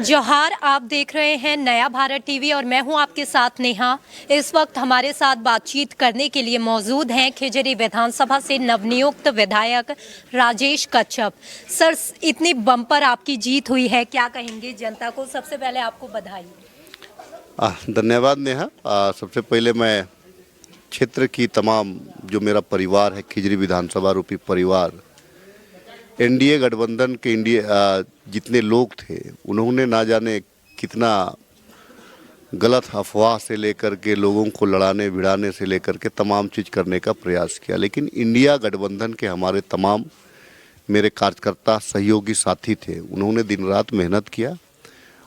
जोहार, आप देख रहे हैं नया भारत टीवी और मैं हूं आपके साथ नेहा। इस वक्त हमारे साथ बातचीत करने के लिए मौजूद हैं खिजरी विधानसभा से नवनियुक्त विधायक राजेश कच्छप। सर, इतनी बम्पर आपकी जीत हुई है, क्या कहेंगे जनता को? सबसे पहले आपको बधाई। धन्यवाद नेहा। सबसे पहले मैं क्षेत्र की तमाम जो मेरा परिवार है, खिजरी विधानसभा रूपी परिवार, एनडीए गठबंधन के जितने लोग थे, उन्होंने ना जाने कितना गलत अफवाह से लेकर के लोगों को लड़ाने भिड़ाने से लेकर के तमाम चीज़ करने का प्रयास किया, लेकिन इंडिया गठबंधन के हमारे तमाम मेरे कार्यकर्ता सहयोगी साथी थे। उन्होंने दिन रात मेहनत किया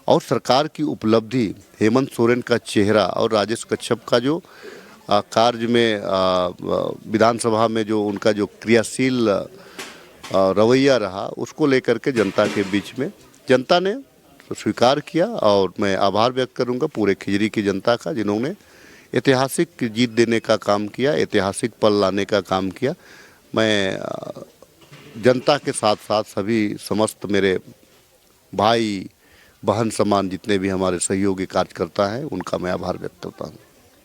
और सरकार की उपलब्धि, हेमंत सोरेन का चेहरा और राजेश कच्छप का जो कार्य में विधानसभा में जो उनका जो क्रियाशील रवैया रहा, उसको लेकर के जनता के बीच में जनता ने स्वीकार किया। और मैं आभार व्यक्त करूंगा पूरे खिजरी की जनता का, जिन्होंने ऐतिहासिक जीत देने का काम किया, ऐतिहासिक पल लाने का काम किया। मैं जनता के साथ साथ सभी समस्त मेरे भाई बहन समान जितने भी हमारे सहयोगी कार्यकर्ता हैं, उनका मैं आभार व्यक्त करता हूँ।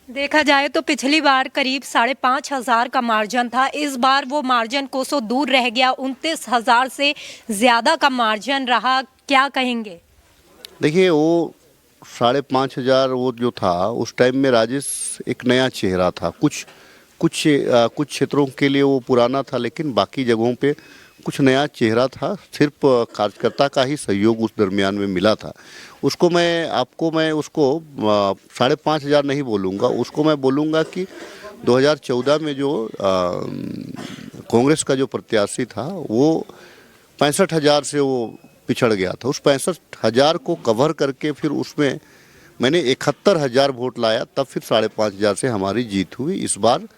देखा जाए तो पिछली बार करीब 5,500 का मार्जिन था, इस बार वो मार्जिन कोसों दूर रह गया, 29,000 से ज़्यादा का मार्जिन रहा, क्या कहेंगे? देखिए, वो 5,500 वो जो था उस टाइम में राजेश एक नया चेहरा था। कुछ क्षेत्रों के लिए वो पुराना था, लेकिन बाकी जगहों पे कुछ नया चेहरा था। सिर्फ कार्यकर्ता का ही सहयोग उस दरमियान में मिला था। उसको मैं उसको 5,500 नहीं बोलूँगा, उसको मैं बोलूँगा कि 2014 में जो कांग्रेस का जो प्रत्याशी था, वो 65,000 से वो पिछड़ गया था। उस 65,000 को कवर करके फिर उसमें मैंने 71,000 वोट लाया, तब फिर 5,500 से हमारी जीत हुई। इस बार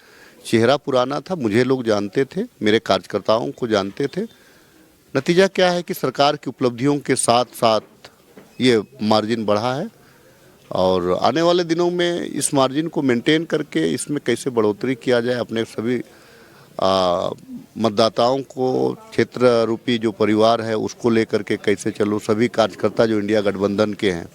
चेहरा पुराना था, मुझे लोग जानते थे, मेरे कार्यकर्ताओं को जानते थे। नतीजा क्या है कि सरकार की उपलब्धियों के साथ साथ ये मार्जिन बढ़ा है और आने वाले दिनों में इस मार्जिन को मेंटेन करके इसमें कैसे बढ़ोतरी किया जाए, अपने सभी मतदाताओं को, क्षेत्र रूपी जो परिवार है उसको लेकर के कैसे चलूँ, सभी कार्यकर्ता जो इंडिया गठबंधन के हैं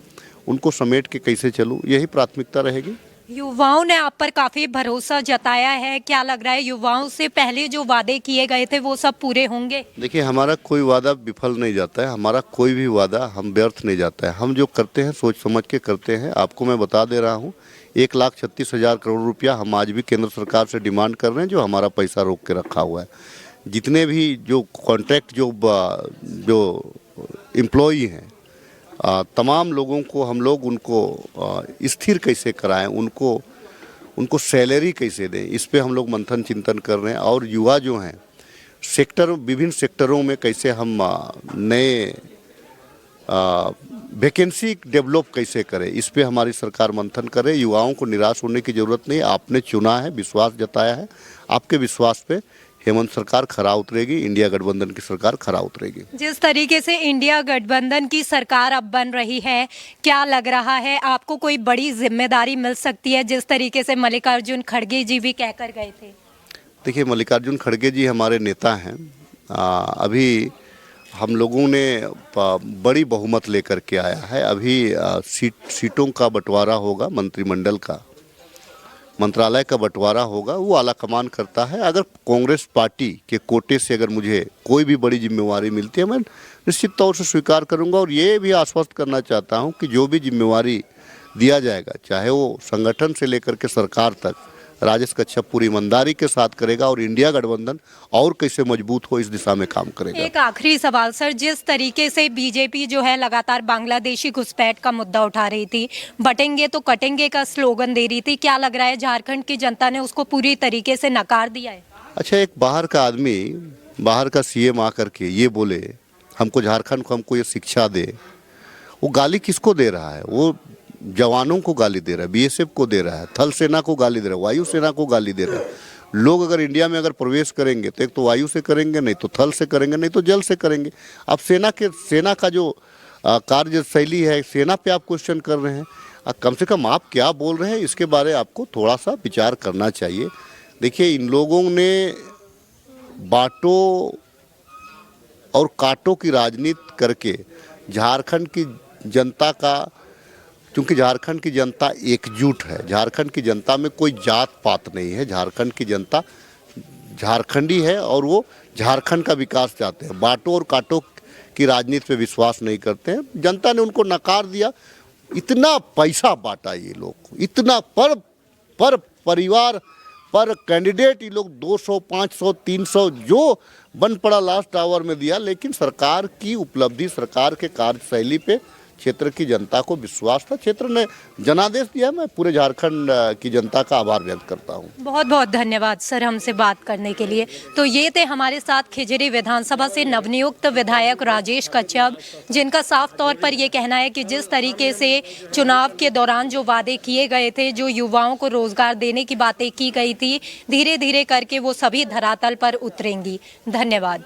उनको समेट के कैसे चलूँ, यही प्राथमिकता रहेगी। युवाओं ने आप पर काफी भरोसा जताया है, क्या लग रहा है युवाओं से पहले जो वादे किए गए थे वो सब पूरे होंगे? देखिए, हमारा कोई वादा विफल नहीं जाता है, हमारा कोई भी वादा हम व्यर्थ नहीं जाता है। हम जो करते हैं सोच समझ के करते हैं। आपको मैं बता दे रहा हूँ, 1,36,000 करोड़ रुपया हम आज भी केंद्र सरकार से डिमांड कर रहे हैं, जो हमारा पैसा रोक के रखा हुआ है। जितने भी जो कॉन्ट्रैक्ट जो एम्प्लॉई हैं, तमाम लोगों को हम लोग उनको स्थिर कैसे कराएं, उनको सैलरी कैसे दें, इस पे हम लोग मंथन चिंतन कर रहे हैं। और युवा जो हैं विभिन्न सेक्टरों में कैसे हम नए वैकेंसी डेवलप कैसे करें, इस पे हमारी सरकार मंथन करे। युवाओं को निराश होने की ज़रूरत नहीं, आपने चुना है, विश्वास जताया है, आपके विश्वास पे हेमंत सरकार खरा उतरेगी, इंडिया गठबंधन की सरकार खरा उतरेगी। जिस तरीके से इंडिया गठबंधन की सरकार अब बन रही है, क्या लग रहा है आपको कोई बड़ी जिम्मेदारी मिल सकती है, जिस तरीके से मल्लिकार्जुन खड़गे जी भी कहकर गए थे? देखिए, मल्लिकार्जुन खड़गे जी हमारे नेता हैं। अभी हम लोगों ने बड़ी बहुमत लेकर के आया है। अभी सीटों का बंटवारा होगा, मंत्रिमंडल का, मंत्रालय का बंटवारा होगा, वो आला कमान करता है। अगर कांग्रेस पार्टी के कोटे से अगर मुझे कोई भी बड़ी जिम्मेवारी मिलती है, मैं निश्चित तौर से स्वीकार करूंगा। और ये भी आश्वस्त करना चाहता हूं कि जो भी जिम्मेवारी दिया जाएगा, चाहे वो संगठन से लेकर के सरकार तक, राजेश कच्छप पूरी ईमानदारी के साथ करेगा और इंडिया गठबंधन और कैसे मजबूत हो इस दिशा में काम करेगा। एक आखिरी सवाल सर, जिस तरीके से बीजेपी जो है लगातार बांग्लादेशी घुसपैठ का मुद्दा उठा रही थी, बटेंगे तो कटेंगे का स्लोगन दे रही थी, क्या लग रहा है झारखंड की जनता ने उसको पूरी तरीके से नकार दिया है? अच्छा, एक बाहर का आदमी, बाहर का सीएम आकर के ये बोले हमको झारखंड को, हमको ये शिक्षा दे, वो गाली किसको दे रहा है? वो जवानों को गाली दे रहा है, बीएसएफ को दे रहा है, थल सेना को गाली दे रहा है, वायु सेना को गाली दे रहा है। लोग अगर इंडिया में अगर प्रवेश करेंगे तो एक तो वायु से करेंगे, नहीं तो थल से करेंगे, नहीं तो जल से करेंगे। अब सेना का जो कार्य शैली है, सेना पे आप क्वेश्चन कर रहे हैं। कम से कम आप क्या बोल रहे हैं, इसके बारे में आपको थोड़ा सा विचार करना चाहिए। देखिए, इन लोगों ने बांटो और काटो की राजनीति करके झारखंड की जनता का, क्योंकि झारखंड की जनता एकजुट है, झारखंड की जनता में कोई जात पात नहीं है, झारखंड की जनता झारखंडी है और वो झारखंड का विकास चाहते हैं, बांटो और काटो की राजनीति पे विश्वास नहीं करते हैं। जनता ने उनको नकार दिया। इतना पैसा बांटा ये लोग, इतना पर परिवार पर कैंडिडेट ये लोग 200, 500, 300 जो बन पड़ा लास्ट आवर में दिया। लेकिन सरकार की उपलब्धि, सरकार के कार्यशैली पे क्षेत्र की जनता को विश्वास था, क्षेत्र ने जनादेश दिया। मैं पूरे झारखंड की जनता का आभार व्यक्त करता हूँ। बहुत बहुत धन्यवाद सर हमसे बात करने के लिए। तो ये थे हमारे साथ खिजरी विधानसभा से नवनियुक्त विधायक राजेश कच्छप, जिनका साफ तौर पर ये कहना है कि जिस तरीके से चुनाव के दौरान जो वादे किए गए थे, जो युवाओं को रोजगार देने की बातें की गई थी, धीरे धीरे करके वो सभी धरातल पर उतरेंगी। धन्यवाद।